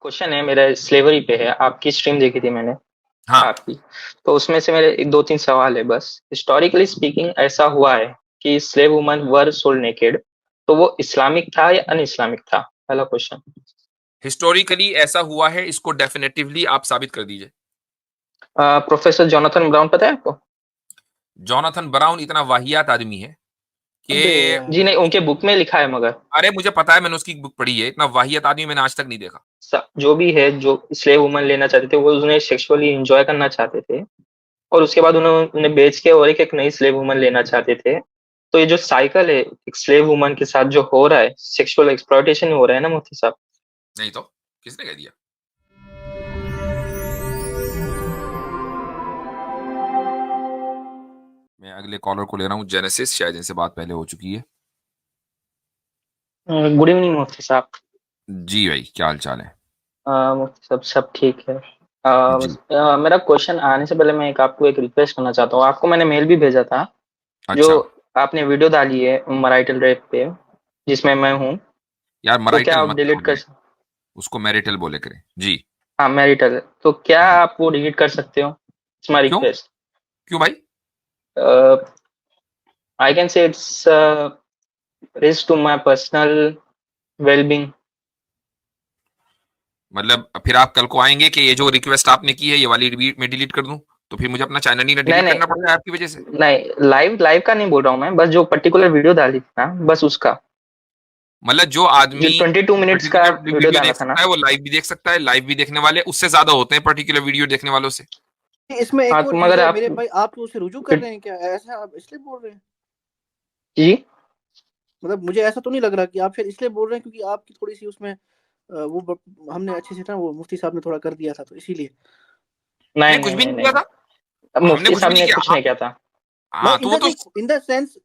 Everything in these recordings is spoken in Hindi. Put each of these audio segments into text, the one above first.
क्वेश्चन है मेरा स्लेवरी पे है। आपकी स्ट्रीम देखी थी मैंने हाँ। आपकी। तो उसमें से मेरे एक दो तीन सवाल है बस। हिस्टोरिकली स्पीकिंग ऐसा हुआ है कि slave woman were sold naked, तो वो इस्लामिक था या अन इस्लामिक था? पहला क्वेश्चन। हिस्टोरिकली ऐसा हुआ है, इसको डेफिनेटिवली आप साबित कर दीजिए। प्रोफेसर जोनाथन ब्राउन पता है आपको? जॉनथन ब्राउन इतना वाहियात आदमी है अबे कि जी यार। नहीं, उनके बुक में लिखा है मगर। अरे मुझे पता है, मैंने उसकी बुक पढ़ी है। इतना वाहियात आदमी मैंने आज तक नहीं देखा। जो भी है, जो स्लेव वुमन लेना चाहते थे वो उन्हें सेक्सुअली एंजॉय करना चाहते थे, और उसके बाद उन्हें उन्हें बेच के और एक नई स्लेव वुमन लेना चाहते थे। तो ये जो साइकिल है एक स्लेव वुमन के साथ जो हो रहा है, सेक्सुअल एक्सप्लॉयटेशन हो रहा है ना मुफ्ती साहब। नहीं तो किसने कह दिया? मैं अगले कॉलर को ले रहा हूँ, जेनेसिस, शायद इनसे बात पहले हो चुकी है। गुड इवनिंग मुफ्ती साहब। जी भाई, क्या हाल चाल है? मुफ्ती साहब सब ठीक है। जी। मेरा क्वेश्चन आने से पहले मैं आपको एक रिक्वेस्ट करना चाहता हूँ। आपको मैंने मेल भी भेजा था, जो अच्छा। आपने वीडियो डाली है मराइटल रेप पे, जिसमें मैं हूँ। यार तो क्या मराइटल आप मत डिलीट कहो कर भाई, उसको मैरिटल बोले करें जी। हाँ, मैरिटल। तो क्या हम्म। आप वो डिलीट कर सकते हो? इट्स माय क्यों? रिक्वेस्ट। क्यों भाई? I can say it's risk to my personal wellbeing. मतलब फिर आप कल को आएंगे कि ये जो रिक्वेस्ट आपने की है ये वाली मैं डिलीट कर दूं, तो फिर मुझे अपना चैनल ही ना नहीं डिलीट नहीं करना पड़ जाए आपकी वजह से। नहीं, लाइव लाइव का नहीं बोल रहा हूँ मैं, बस जो पर्टिकुलर वीडियो डाली थी ना, बस उसका। मतलब जो जो आदमी 22 मिनट्स का पर्टिकुलर वीडियो वीडियो डाला देख था ना। सकता है वो लाइव भी देख सकता है। लाइव भी देखने वाले उससे ज्यादा होते हैं पर्टिकुलर वीडियो देखने वालों से। इसमें हाँ एक और तो चीज मगर है आप मेरे भाई, आप तो उसे रुजू कर रहे हैं क्या? ऐसा आप इसलिए बोल रहे हैं? जी। मतलब मुझे ऐसा तो नहीं लग रहा कि आप शायद इसलिए बोल रहे हैं क्योंकि आपकी थोड़ी सी उसमें हमने अच्छे से ना, वो मुफ्ती साहब ने थोड़ा कर दिया था तो इसीलिए। नहीं नहीं, कुछ नहीं भी नहीं नहीं नहीं किया था। अब हमने मुफ्ती कुछ भी साहब नहीं ने किया कुछ नहीं किया था। हाँ मतलब तो वो तो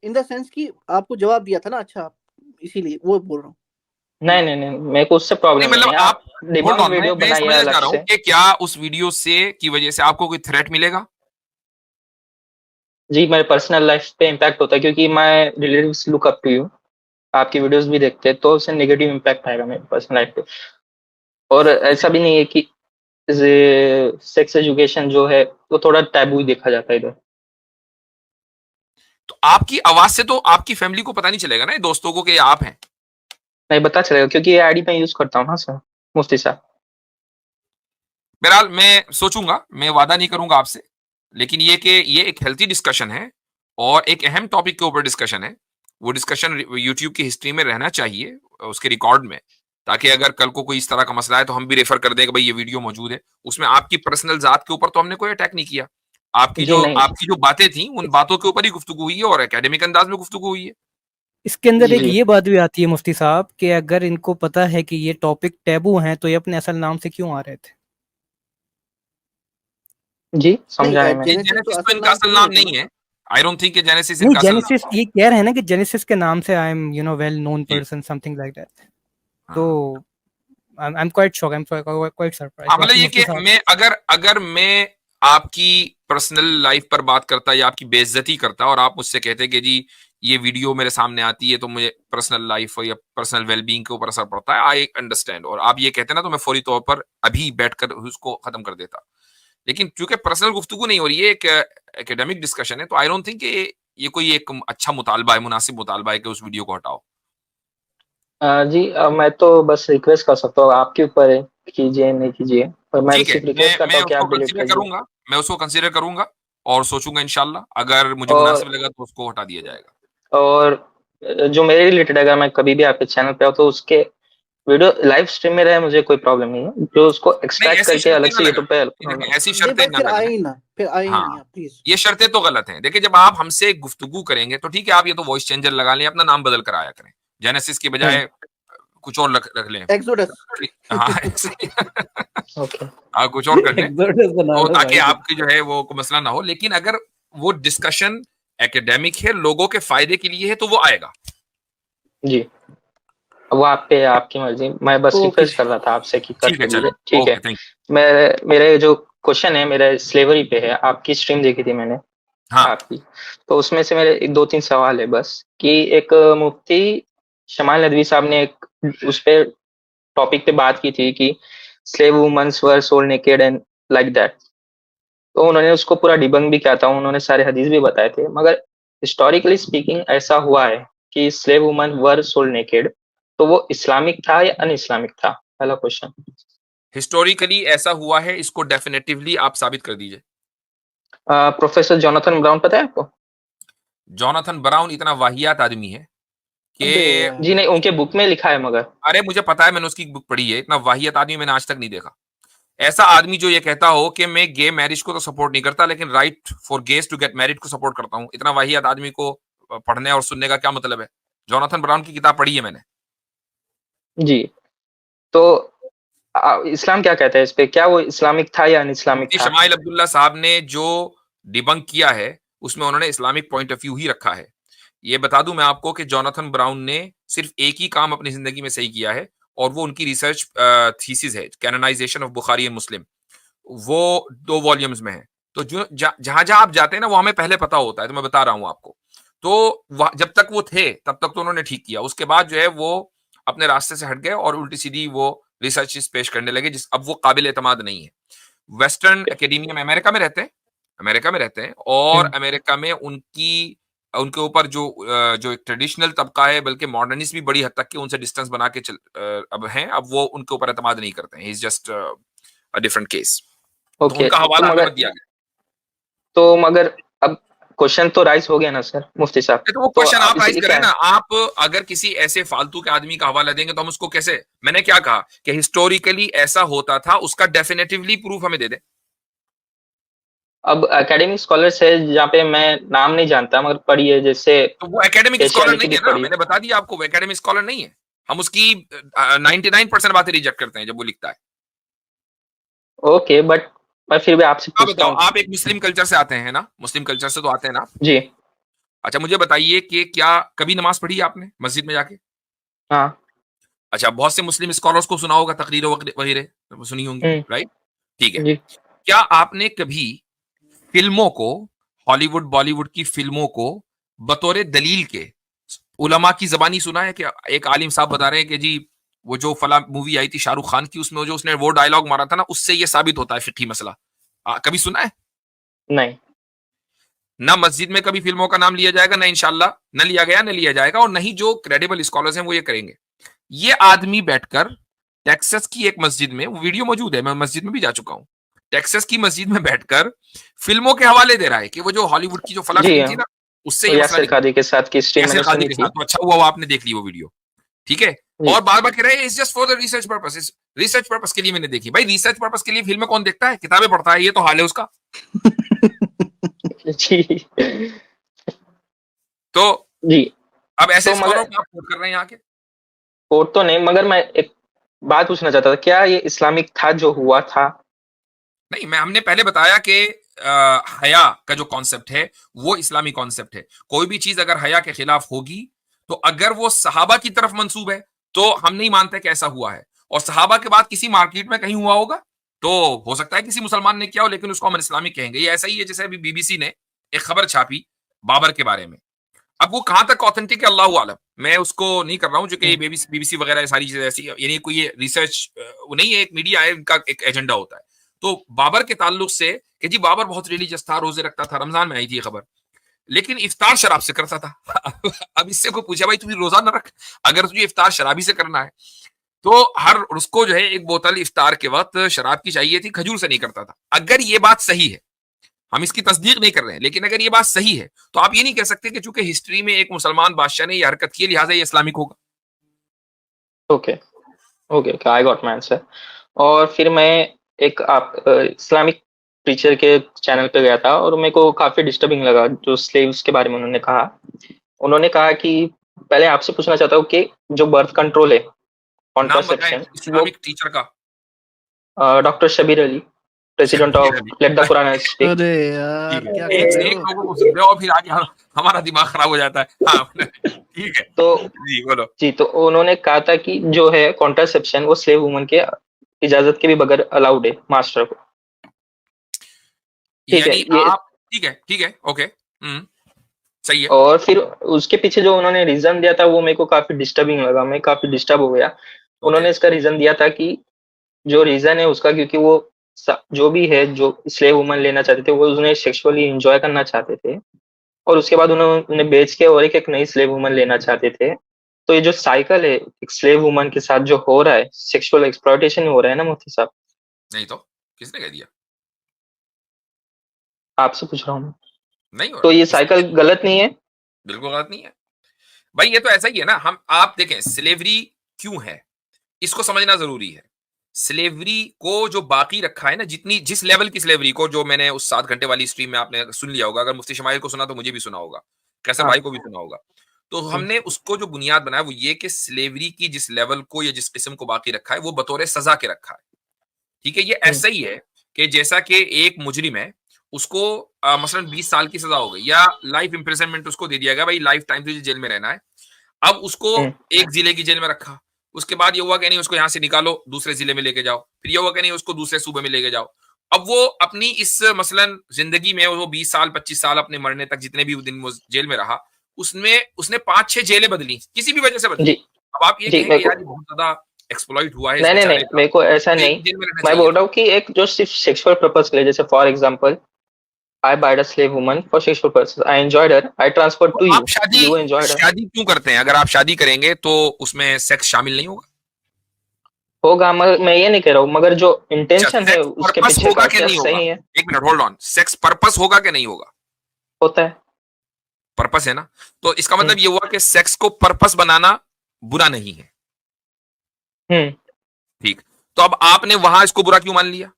इन द सेंस कि आपको जवाब दिया था ना, अच्छा इसीलिए वो बोल रहा हूँ। नहीं नहीं नहीं, मेरे को उससे नहीं, प्रॉब्लम नहीं मतलब है। आप आप होल्ड डिबंक ऑन, मैं वीडियो मैं बनाइए समझना अलग चाह रहा हूँ से। कि क्या उस वीडियो से की वजह से आपको कोई थ्रेट मिलेगा? जी, मेरे पर्सनल लाइफ पे इम्पैक्ट होता है क्योंकि my relatives look up to you. आपकी वीडियोस भी देखते हैं तो उससे नेगेटिव इम्पैक्ट आएगा मेरे पर्सनल लाइफ पे। और ऐसा भी नहीं है कि सेक्स एजुकेशन जो है वो थोड़ा टैबू ही देखा जाता है इधर। तो आपकी आवाज से तो आपकी फैमिली को पता नहीं चलेगा ना, ये दोस्तों को, कि ये आप हैं। नहीं पता चलेगा क्योंकि ये आईडी मैं यूज करता हूँ ना सर, मुफ्ती साहब। बहरहाल मैं सोचूंगा, मैं वादा नहीं करूंगा आपसे, लेकिन ये कि ये एक हेल्थी डिस्कशन है और एक अहम टॉपिक के ऊपर डिस्कशन है। वो डिस्कशन यूट्यूब की हिस्ट्री में रहना चाहिए, उसके रिकॉर्ड में, ताकि अगर कल को कोई इस तरह का मसला है तो हम भी रेफर कर दें कि भाई ये वीडियो मौजूद है। उसमें आपकी पर्सनल जात के ऊपर तो हमने कोई अटैक नहीं किया। जी नहीं। आपकी जो बातें थी उन बातों के ऊपर ही गुफ्तगू हुई है और एकेडमिक अंदाज में गुफ्तगू हुई है। इसके अंदर जी एक जी ये बात भी आती है मुफ्ती साहब कि अगर इनको पता है कि ये टॉपिक टैबू हैं तो ये अपने असल नाम से क्यों आ रहे थे? जी, नहीं, समझा है मैंने। ये जेनेसिस तो जेनेसिस तो असल इनका नाम तो असल नहीं नाम होता ना। नहीं है। आई डोंट थिंक जेनेसिस नहीं, इनका असल नाम जेनेसिस था। ये कह रहे हैं ना कि जेनेसिस के नाम से I am well known ji. Person something like that. तो हाँ। I am quite shock, I am quite surprise. हाँ, मतलब बाकी ये मुफ्ती कि साहब। मैं अगर अगर मैं आपकी पर्सनल लाइफ पर बात करता या आपकी बेइज्जती करता और आप मुझसे कहते कि जी ये वीडियो मेरे सामने आती है तो मुझे पर्सनल लाइफ या पर्सनल वेलबींग के ऊपर असर पड़ता है, आई अंडरस्टैंड, और आप ये कहते ना तो मैं फौरी तौर पर अभी बैठकर उसको खत्म कर देता। लेकिन चूंकि पर्सनल गुफ्तगू नहीं हो रही है, एक एकेडमिक डिस्कशन है, तो आई डोंट थिंक ये कोई एक अच्छा मुतालबा है, मुनासिब मुतालबा है कि उस वीडियो को हटाओ। जी, मैं तो बस रिक्वेस्ट कर सकता हूँ, आपके ऊपर है, कीजिए नहीं कीजिए। और मैं ठीक है, सिर्फ रिक्वेस्ट मैं करता हूँ कि उसको आप डिलीट कंसीडर कर दीजिए। करूंगा। मैं उसको कंसीडर करूंगा और सोचूंगा इंशाल्लाह, अगर मुझे और मुनासिब लगा तो उसको हटा दिया जाएगा। और जो मेरे रिलेटेड अगर मैं कभी भी आपके चैनल पे आऊँ तो उसके वीडियो लाइव स्ट्रीम में रहे, मुझे कोई प्रॉब्लम नहीं है। जो उसको नहीं, एक्सट्रैक्ट ऐसी करके शर्तें अलग ना से यूट्यूब पे लगाएं, ये upload देखें, ऐसी नहीं शर्तें भाई, ना फिर आए लगाएं। ही ना, फिर आए ही नहीं हाँ, आप प्लीज। ये शर्तें तो गलत हैं। देखिए, जब आप हमसे गुफ्तगू करेंगे तो ठीक है, आप ये तो वॉइस चेंजर लगा लें, अपना नाम बदल कर आया करें, जेनेसिस की हम्म। बजाय कुछ और रख लें। एक्सोडस। हाँ ऐसे ही। ओके। हाँ, कुछ और कर लें, एक्सोडस बना तो लो ताकि भाई तुम। आपकी जो है वो कोई मसला ना हो। लेकिन अगर वो डिस्कशन एकेडमिक है, लोगों के फायदे के लिए है, तो वो आएगा। जी, वो आप पे आपकी मर्जी। मैं बस ओके रिक्वेस्ट जी। कर रहा था आपसे कि कट ठीक है, कर चले। दीजिए, ठीक ओके, है। थैंक मैं मेरे जो क्वेश्चन है मेरा स्लेवरी पे है। आपकी स्ट्रीम देखी थी मैंने हाँ। आपकी। तो उसमें से मेरे एक दो तीन सवाल है बस कि एक मुफ्ती शमाल नदवी साहब ने एक उस पे टॉपिक पे बात की थी कि slave women were sold naked and like that. तो उन्होंने उसको पूरा डिबंक भी किया था, उन्होंने सारे हदीस भी बताए थे, मगर हिस्टोरिकली स्पीकिंग ऐसा हुआ है कि slave woman were sold naked, तो वो इस्लामिक था या अन इस्लामिक था? पहला क्वेश्चन। हिस्टोरिकली ऐसा हुआ है, इसको डेफिनेटिवली आप साबित कर दीजिए। प्रोफेसर जोनाथन ब्राउन पता है आपको? जोनाथन ब्राउन इतना वाहियात आदमी है कि जी नहीं, उनके बुक में लिखा है, मगर अरे मुझे पता है, मैंने उसकी बुक पढ़ी है। इतना वाहियात आदमी मैंने आज तक नहीं देखा। ऐसा आदमी जो ये कहता हो कि मैं गे मैरिज को तो सपोर्ट नहीं करता, लेकिन right for gays to get married को सपोर्ट करता हूं, इतना वाहियात आदमी को पढ़ने और सुनने का क्या मतलब है? जोनाथन ब्राउन की किताब पढ़ी है मैंने। जी, तो इस्लाम क्या कहता है इस पे? क्या वो इस्लामिक था या अन इस्लामिक था? शमाइल अब्दुल्ला साहब ने जो डिबंक किया है उसमें उन्होंने इस्लामिक पॉइंट ऑफ व्यू ही रखा है। ये बता दूं मैं आपको कि जोनाथन ब्राउन ने सिर्फ एक ही काम अपनी जिंदगी में सही किया है, और वो उनकी रिसर्च थीसिस है, canonization of Bukhari and Muslim. वो 2 वॉल्यूम्स में है। तो जो जहां जहां आप जाते हैं ना, वो हमें पहले पता होता है, तो मैं बता रहा हूं आपको। तो जब तक वो थे तब तक तो उन्होंने ठीक किया, उसके बाद जो है वो अपने रास्ते से हट गए और उल्टी सीधी वो रिसर्च पेश करने लगे, जिस अब वो काबिल एतमाद नहीं है। वेस्टर्न एकेडमिया में अमेरिका में रहते हैं और अमेरिका में उनके ऊपर जो एक ट्रेडिशनल तबका है, बल्कि मॉडर्निस्ट भी बड़ी हद तक के उनसे डिस्टेंस बना के अब हैं, अब वो उनके ऊपर एतमाद नहीं करते हैं। Is just a different case. तो ओके, उनका हवाला हमें मत दिया गया। तो मगर अब क्वेश्चन तो राइज हो गया ना सर, मुफ्ती साहब? तो वो क्वेश्चन आप राइज इसलिए करें क्या ना। आप अगर किसी ऐसे फालतू के आदमी का हवाला देंगे तो हम उसको कैसे? मैंने क्या कहा कि हिस्टोरिकली ऐसा होता था, उसका डेफिनेटिवली प्रूफ हमें दे दे। अब एकेडमिक स्कॉलर्स है जहाँ पे मैं नाम नहीं जानता, मगर पढ़ी है, जैसे तो वो एकेडमिक एशिया स्कॉलर लिखी नहीं भी है ना, पढ़ी। मैंने बता दिया आपको, वो एकेडमिक स्कॉलर नहीं है। हम उसकी 99% बातें रिजेक्ट करते हैं जब वो लिखता है। ओके, बट मैं फिर भी आपसे आप पूछता बताओ, हूँ। आप एक मुस्लिम कल्चर से आते हैं ना? मुस्लिम कल्चर से तो आते हैं ना? जी अच्छा, मुझे बताइए कि क्या कभी नमाज पढ़ी है आपने मस्जिद में जाके? हाँ। अच्छा, बहुत से मुस्लिम स्कॉलर्स को सुना होगा, तकरीर वगैरह सुनी होंगी, राइट? ठीक है। जी क्या आपने कभी फिल्मों को, हॉलीवुड बॉलीवुड की फिल्मों को बतौर दलील के उलमा की जबानी सुना है? कि एक आलिम साहब बता रहे हैं कि जी वो जो फला मूवी आई थी शाहरुख खान की, उसमें जो उसने वो डायलॉग मारा था ना, उससे ये साबित होता है फिक्ही मसला। कभी सुना है? नहीं। ना मस्जिद में कभी फिल्मों का नाम लिया जाएगा, ना इंशाल्लाह न लिया गया, न लिया जाएगा, और नहीं जो क्रेडिबल स्कॉलर्स हैं वो ये करेंगे। ये आदमी बैठकर टेक्सास की एक मस्जिद में, वो वीडियो मौजूद है, मैं मस्जिद में भी जा चुका हूं, टेक्सास की मस्जिद में बैठकर फिल्मों के हवाले दे रहा है कि वो जो हॉलीवुड की जो फला जी फिल्म थी ना, उससे ये मसला यासिर निकला। कादी के साथ की स्ट्रीम यासिर मैंने कादी सुनी के थी। साथ, तो अच्छा हुआ वो आपने देख ली वो वीडियो, ठीक है। जी और बार बार कह रहे हैं it's just for the research purpose, research purpose के लिए मैंने देखी। भाई रिसर्च पर्पस के लिए फिल्में कौन देखता है? किताबें पढ़ता है, ये तो हाल है उसका। जी तो जी। अब ऐसे तो स्कॉलर मगर को आप कोट कर रहे हैं यहाँ के। कोर्ट तो नहीं, मगर मैं एक बात पूछना चाहता था, क्या ये इस्लामिक था जो हुआ था? नहीं, हमने पहले बताया कि हया का जो कॉन्सेप्ट है वो इस्लामी कॉन्सेप्ट है। कोई भी चीज अगर हया के खिलाफ होगी, तो अगर वो सहाबा की तरफ मंसूब है तो हम नहीं मानते कि ऐसा हुआ है, और सहाबा के बाद किसी मार्केट में कहीं हुआ होगा तो हो सकता है किसी मुसलमान ने किया हो, लेकिन उसको हम इस्लामिक कहेंगे। ये ऐसा ही है जैसे अभी बीबीसी ने एक खबर छापी बाबर के बारे में। अब वो कहां तक ऑथेंटिक है अल्लाह आलम, मैं उसको नहीं कर रहा हूं, जो कि बीबीसी वगैरह सारी चीजें ऐसी, यानी कोई ये रिसर्च वो नहीं है, एक मीडिया है, इनका एक एजेंडा होता है। तो बाबर के ताल्लुक से कि जी बाबर बहुत रिलीजियस था, रोजे रखता था, रमजान में आई थी ये खबर, लेकिन इफ्तार शराब से करता था। अब इससे कोई पूछा भाई तू रोजा न रख, अगर तुझे इफ्तार शराबी से करना है तो हर उसको जो है एक बोतल इफ्तार के वक्त शराब की चाहिए थी, खजूर से नहीं करता था। अगर ये बात सही है, हम इसकी तस्दीक नहीं कर रहे हैं, लेकिन अगर ये बात सही है तो आप ये नहीं कह सकते कि चूंकि हिस्ट्री में एक मुसलमान बादशाह ने ये हरकत की लिहाजा ये इस्लामिक होगा। Okay okay, I got my answer. और फिर मैं एक आप इस्लामिक प्रीचर के चैनल पे गया था, और मेरे को काफी डिस्टर्बिंग लगा जो स्लेव्स के बारे में उन्होंने कहा। उन्होंने कहा कि पहले आपसे पूछना चाहता हूँ कि जो बर्थ कंट्रोल है, नाम बताएं कॉन्ट्रासेप्शन, वो इस्लामिक टीचर का। Doctor Shabir Ally, president of let the Quran speak. अरे यार ठीक है, क्या एक कर से रहे एक हो? लोगों को सुनते हो और फिर आगे हमारा दिमाग खराब हो जाता है। हाँ ठीक है, तो जी बोलो। जी, तो उन्होंने कहा था कि जो है कॉन्ट्रासेप्शन वो स्लेव वुमन के इजाजत के भी बगैर अलाउड है मास्टर को। ठीक है यानी ये। आप, ठीक है, ओके, सही है। और फिर उसके पीछे जो उन्होंने रीजन दिया था वो मेरे को काफी डिस्टर्बिंग लगा, मैं काफी डिस्टर्ब हो गया। उन्होंने इसका रीजन दिया था कि जो रीजन है उसका, क्योंकि वो जो भी है, जो स्लेव वुमन लेना चाहते थे वो उन्हें सेक्सुअली एंजॉय करना चाहते थे, और उसके बाद उन्हें बेच के और एक नई स्लेव वुमन लेना चाहते थे। तो ये जो साइकिल है एक स्लेव वुमन के साथ जो हो रहा है, सेक्सुअल एक्सप्लॉयटेशन हो रहा है ना मुफ्ती साहब। नहीं तो किसने कह दिया? आपसे पूछ रहा हूँ। नहीं हो तो रहा। ये साइकिल गलत नहीं है? बिल्कुल गलत नहीं है भाई, ये तो ऐसा ही है ना। आप देखें स्लेवरी क्यों है, इसको समझना जरूरी है। स्लेवरी को जो बाकी रखा है ना, जिस लेवल की स्लेवरी को, जो मैंने उस 7 घंटे वाली स्ट्रीम में आपने सुन लिया होगा, अगर मुफ्ती शमाइल को सुना तो मुझे भी सुना होगा, कैसर हाँ। भाई को भी सुना होगा। तो हमने उसको जो बुनियाद बनाया वो ये कि स्लेवरी की जिस लेवल को या जिस किस्म को बाकी रखा है वो बतौर सजा के रखा है। ठीक है, ये ऐसा ही है कि जैसा कि एक मुजरिम है, उसको मसलन 20 साल की सजा हो गई या लाइफ इंप्रिजनमेंट उसको दे दिया गया, भाई लाइफ टाइम तुझे जेल में रहना है। अब उसको एक जिले की जेल में रखा, उसके बाद ये हुआ कि नहीं उसको यहां से निकालो, दूसरे जिले में लेके जाओ, फिर ये हुआ कि नहीं उसको दूसरे सूबे में लेके जाओ। अब वो अपनी इस मसलन जिंदगी में वो 20 साल 25 साल अपने मरने तक जितने भी दिन वो जेल में रहा, उसने 5-6 जेलें बदली, किसी भी वजह से बदली। अब आप ये कहें कि यार ये बहुत ज्यादा एक्सप्लॉइट हुआ है। नहीं, मेरे को ऐसा नहीं, मैं बोल रहा हूँ कि एक जो सिर्फ सेक्सुअल पर्पस के लिए, जैसे for example I bought a slave woman for sexual purposes. I enjoyed her. I transferred to you. आप You enjoyed her. शादी क्यों करते हैं? अगर आप शादी करेंगे तो उसमें सेक्स शामिल नहीं होगा? होगा, मगर मैं ये नहीं कह रहा हूँ, मगर जो इंटेंशन है उसके पीछे होगा का कि क्या नहीं सही होगा? है? एक minute hold on, sex purpose होगा कि नहीं होगा? होता है, पर्पस है ना। तो इसका मतलब ये हुआ कि सेक्स को पर्पस बनाना बुरा नहीं है। ठीक, तो अब आपने वहां इसको बुरा क्यों मान लिया?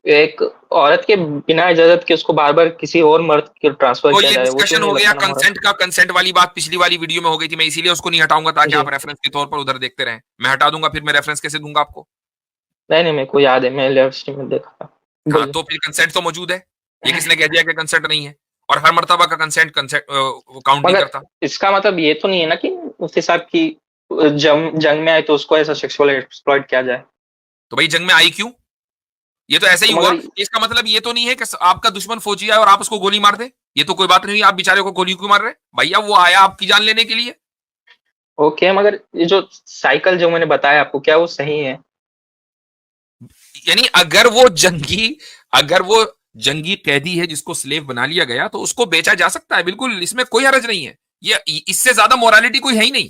एक औरत के बिना इजाजत के उसको बार बार किसी और मर्द के ट्रांसफर तो किया ये जाए, वो डिस्कशन क्यों हो नहीं गया लगता ना कंसेंट का। कंसेंट वाली बात पिछली वाली वीडियो में हो गई थी, मैं इसीलिए उसको नहीं हटाऊंगा ताकि जी। आप रेफरेंस के तौर पर उधर देखते रहें। मैं हटा दूंगा फिर मैं रेफरेंस कैसे दूंगा आपको? नहीं, मेरे को याद है, मैं लाइव स्ट्रीम में देखा था। हाँ, तो फिर कंसेंट तो मौजूद है। ये किसने कह दिया कि कंसेंट नहीं है? और हर मर्तबा का कंसेंट काउंट नहीं करता। इसका मतलब ये तो नहीं है ना कि मुफ्ती साहब की जंग में आए तो उसको ऐसा सेक्सुअल एक्सप्लॉइट किया जाए। तो भाई जंग में आई क्यों? ये तो ऐसे ही हुआ। इसका मतलब ये तो नहीं है कि आपका दुश्मन फौजी आए और आप उसको गोली मार दे। ये तो कोई बात नहीं हुई, आप बेचारे को गोली क्यों मार रहे? भैया वो आया आपकी जान लेने के लिए। ओके, मगर ये जो साइकिल जो मैंने बताया आपको, क्या वो सही है? यानी अगर वो जंगी कैदी है जिसको स्लेव बना लिया गया तो उसको बेचा जा सकता है, बिल्कुल, इसमें कोई हर्ज नहीं है। ये इससे ज्यादा मोरालिटी कोई है ही नहीं।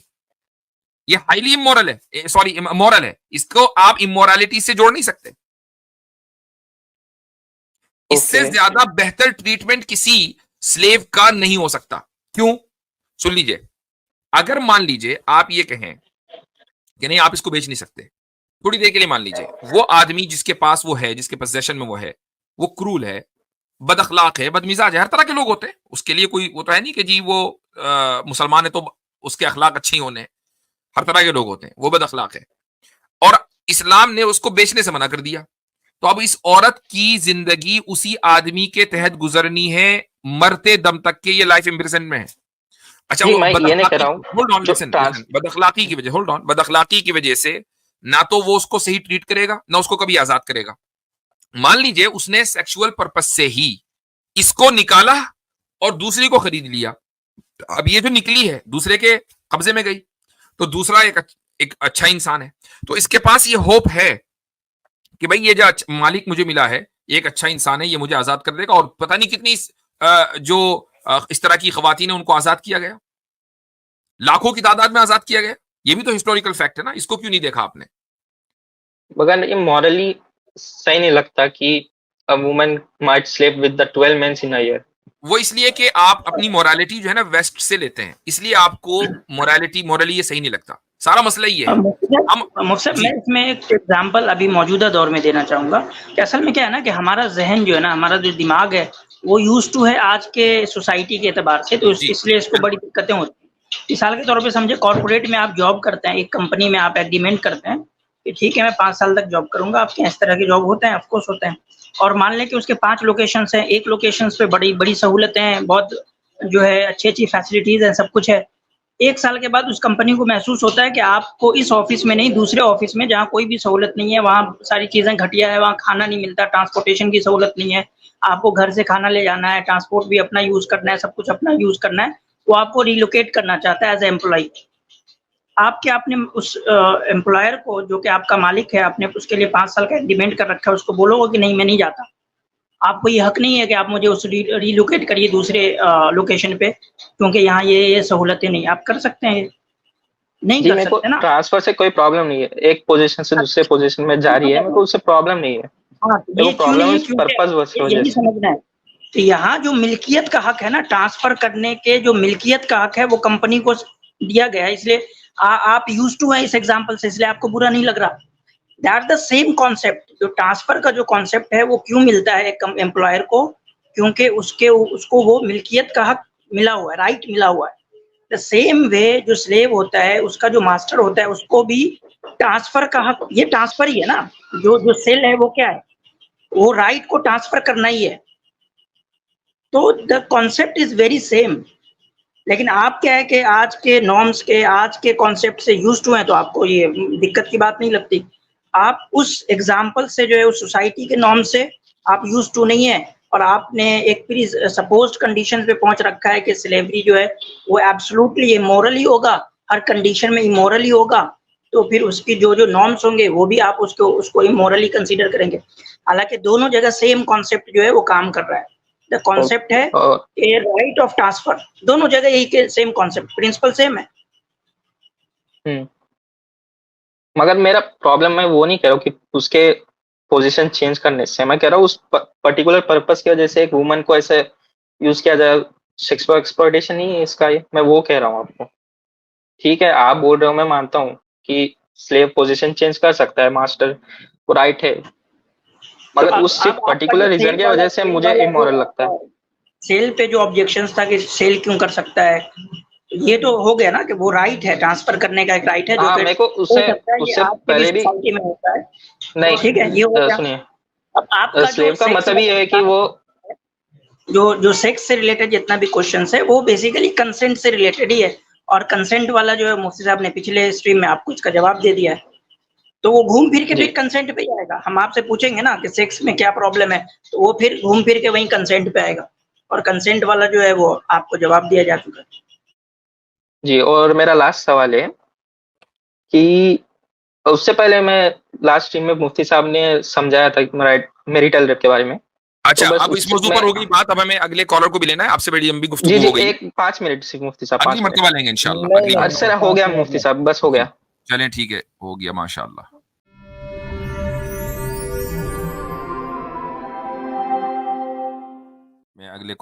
ये हाईली इमोरल है, सॉरी मोरल है। इसको आप इमोरालिटी से जोड़ नहीं सकते। इससे ज्यादा बेहतर ट्रीटमेंट किसी स्लेव का नहीं हो सकता। क्यों? सुन लीजिए, अगर मान लीजिए आप ये कहें कि नहीं आप इसको बेच नहीं सकते, थोड़ी देर के लिए मान लीजिए वो आदमी जिसके पास वो है, जिसके पोजेशन में वो है, वो क्रूल है, बदअखलाक है, बदमिजाज है, हर तरह के लोग होते हैं। उसके लिए कोई वो तो है नहीं कि जी वो मुसलमान है तो उसके अखलाक अच्छे ही होने। हर तरह के लोग होते हैं, वो बदअखलाक है और इस्लाम ने उसको बेचने से मना कर दिया। तो अब इस औरत की जिंदगी उसी आदमी के तहत गुजरनी है मरते दम तक के। ये लाइफ इम्प्रिजनमेंट में है। अच्छा, वो बदअखलाकी की वजह से ना तो वो उसको सही ट्रीट करेगा ना उसको कभी आजाद करेगा। मान लीजिए उसने सेक्सुअल पर्पस से ही इसको निकाला और दूसरी को खरीद लिया। अब ये जो निकली है दूसरे के कब्जे में गई, तो दूसरा एक अच्छा इंसान है, तो इसके पास ये होप है कि भाई ये जो मालिक मुझे मिला है ये एक अच्छा इंसान है, ये मुझे आजाद कर देगा। और पता नहीं कितनी जो इस तरह की खवातीन है उनको आजाद किया गया, लाखों की तादाद में आजाद किया गया। ये भी तो हिस्टोरिकल फैक्ट है ना, इसको क्यों नहीं देखा आपने? मगर ये मॉरली सही नहीं लगता कि a woman might sleep with the 12 men in a year। वो इसलिए कि आप अपनी मोरालिटी जो है ना वेस्ट से लेते हैं, इसलिए आपको मोरली ये सही नहीं लगता। सारा मसला ये है। मुफ्ती मैं इसमें एक एग्जांपल अभी मौजूदा दौर में देना चाहूंगा कि असल में क्या है ना कि हमारा जहन जो है ना, हमारा जो दिमाग है वो यूज टू है आज के सोसाइटी के एतबार से, तो इसलिए इसको बड़ी दिक्कतें होती हैं। मिसाल के तौर पे समझे कॉर्पोरेट में आप जॉब करते हैं, एक कंपनी में आप एग्रीमेंट करते हैं कि ठीक है मैं 5 साल तक जॉब करूंगा। आपके इस तरह के जॉब होते हैं, ऑफकोर्स होते हैं। और मान लें कि उसके 5 लोकेशंस हैं, एक लोकेशंस पे बड़ी बड़ी सहूलतें हैं, बहुत जो है अच्छी फैसिलिटीज हैं, सब कुछ है। 1 साल के बाद उस कंपनी को महसूस होता है कि आपको इस ऑफिस में नहीं, दूसरे ऑफिस में जहाँ कोई भी सहूलत नहीं है, वहाँ सारी चीजें घटिया है, वहाँ खाना नहीं मिलता, ट्रांसपोर्टेशन की सहूलत नहीं है, आपको घर से खाना ले जाना है, ट्रांसपोर्ट भी अपना यूज करना है, सब कुछ अपना यूज करना है, वो आपको रिलोकेट करना चाहता है एज ए एम्प्लॉय। आपके आपने उस एम्प्लॉयर को, जो कि आपका मालिक है, आपने उसके लिए 5 साल का एग्रीमेंट कर रखा है, उसको बोलोगे कि नहीं मैं नहीं जाता। आपको ये हक नहीं है कि आप मुझे उस रिलोकेट करिए दूसरे लोकेशन पे, क्योंकि यहाँ ये सहूलतें नहीं। आप कर सकते हैं? नहीं जी, कर मेरे को सकते ना। ट्रांसफर से कोई प्रॉब्लम नहीं है, एक पोजीशन से दूसरे पोजीशन में जा रही है, मेरे को उससे प्रॉब्लम नहीं है। हाँ, मेरे ये को क्यों प्रॉब्लम नहीं है? इस क्योंकि पर्पज वजह यही से। समझना है। तो यहाँ जो मिल्कियत का हक है ना, ट्रांसफर करने के जो मिल्कियत का हक है वो कंपनी को दिया गया है, इसलिए आप यूज टू है इस एग्जांपल से, इसलिए आपको बुरा नहीं लग रहा। दैट द सेम कॉन्सेप्ट, जो ट्रांसफर का जो कॉन्सेप्ट है वो क्यों मिलता है एक एम्प्लॉयर को, क्योंकि उसको वो मिल्कियत का हक मिला हुआ है, राइट मिला हुआ है। द सेम वे जो स्लेव होता है, उसका जो मास्टर होता है, उसको भी ट्रांसफर का हक, ये ट्रांसफर ही है ना। जो सेल है वो क्या है? वो राइट को ट्रांसफर करना ही है। तो the concept is very same. लेकिन आप क्या है कि आज के नॉर्म्स के, आज के कॉन्सेप्ट से यूज टू हैं, तो आपको ये दिक्कत की बात नहीं लगती। आप उस एग्जाम्पल से जो है, उस सोसाइटी के नॉर्म से आप यूज टू नहीं है, और आपने एक प्री सपोज्ड कंडीशन पे पहुंच रखा है कि स्लेवरी जो है वो एब्सोल्युटली इमोरल ही होगा, हर कंडीशन में इमोरल ही होगा। तो फिर उसकी जो जो नॉर्म्स होंगे वो भी आप उसको इमोरली कंसीडर करेंगे। हालांकि दोनों जगह सेम कॉन्सेप्ट जो है वो काम कर रहा है। द कॉन्सेप्ट है और ए राइट ऑफ ट्रांसफर, दोनों जगह यही के सेम कॉन्सेप्ट, प्रिंसिपल सेम है। मगर मेरा प्रॉब्लम, मैं वो नहीं कह रहा हूँ कि उसके पोजीशन चेंज करने से, मैं कह रहा हूँ उस पर्टिकुलर पर्पस की वजह से एक वुमन को ऐसे यूज किया जाए, सेक्स एक्सप्लॉयटेशन नहीं है इसका, ये मैं वो कह रहा हूँ आपको। ठीक है, आप बोल रहे हो, मैं मानता हूँ कि स्लेव पोजीशन चेंज कर सकता है, मास्टर को राइट है, मगर तो उस सिर्फ पर्टिकुलर रीजन की वजह से मुझे इमोरल लगता है। सेल पे जो ऑब्जेक्शंस था कि सेल क्यों कर सकता है, ये तो हो गया ना कि वो राइट है, ट्रांसफर करने का एक राइट है, जो हाँ, कि मेरे को हो उससे सकता है ये उससे आज के भी पहले भी सोसाइटी में होता है। नहीं, ठीक है, ये हो गया। सुनिए, अब आपका जो स्लेव का सेक्स मतलब ये है कि वो जो सेक्स से रिलेटेड जितना भी क्वेश्चंस है वो बेसिकली कंसेंट से रिलेटेड ही है, और कंसेंट वाला जो है मुफ्ती साहब ने पिछले स्ट्रीम में आपको इसका जवाब दे दिया है। तो वो घूम फिर के जी फिर कंसेंट पे ही आएगा। हम आपसे पूछेंगे ना कि सेक्स में क्या प्रॉब्लम है, तो वो फिर घूम फिर के वहीं कंसेंट पे आएगा, और कंसेंट वाला जो है वो आपको जवाब दिया जा चुका है। जी, और मेरा लास्ट सवाल है कि उससे पहले मैं लास्ट स्ट्रीम में मुफ्ती साहब ने समझाया था मैरिटल रेप के बारे में। अच्छा, तो बस अब इस मौजूद पर हो गई बात, अब हमें अगले कॉलर को भी लेना है, आपसे बड़ी लंबी जी गुफ्तगू जी, हो गई। एक 5 मिनट सिर्फ मुफ्ती साहब, अगली 5 मिनट। मर्तबा लेंगे इंशाल्लाह, अगली अच्छा मर्तबा। हो गया मुफ्ती साहब, बस हो गया। चलें ठीक है, हो गया माशाल्लाह। मैं अगले